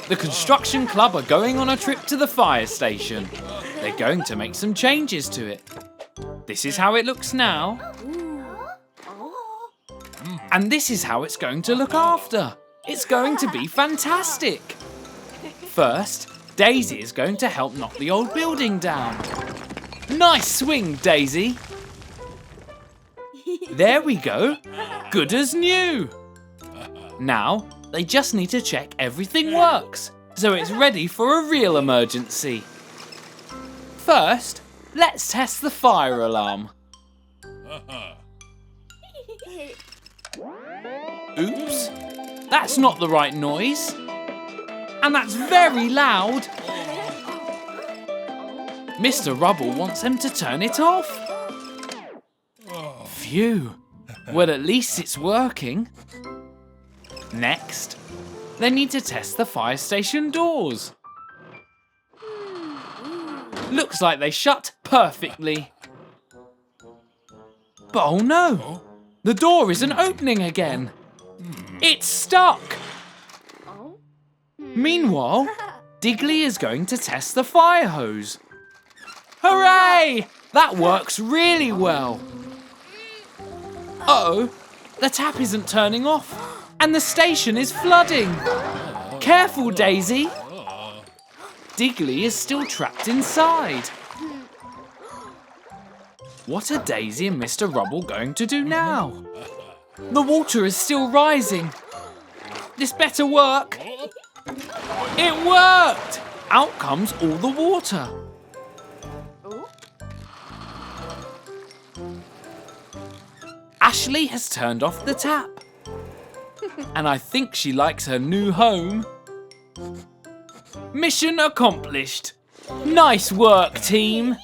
The construction club are going on a trip to the fire station. They're going to make some changes to it. This is how it looks now. And this is how it's going to look after. It's going to be fantastic. First, Daisy is going to help knock the old building down. Nice swing, Daisy. There we go. Good as new. Now, they just need to check everything works, so it's ready for a real emergency. First, let's test the fire alarm. Oops, that's not the right noise. And that's very loud. Mr. Rubble wants them to turn it off. Phew. Well, at least it's working. Next, they need to test the fire station doors. Looks like they shut perfectly. But oh no, the door isn't opening again. It's stuck. Meanwhile, Digley is going to test the fire hose. Hooray! That works really well. Uh-oh, the tap isn't turning off and the station is flooding. Careful, Daisy. Digley is still trapped inside. What are Daisy and Mr. Rubble going to do now? The water is still rising. This better work. It worked! Out comes all the water. Ashley has turned off the tap. And I think she likes her new home. Mission accomplished. Nice work, team.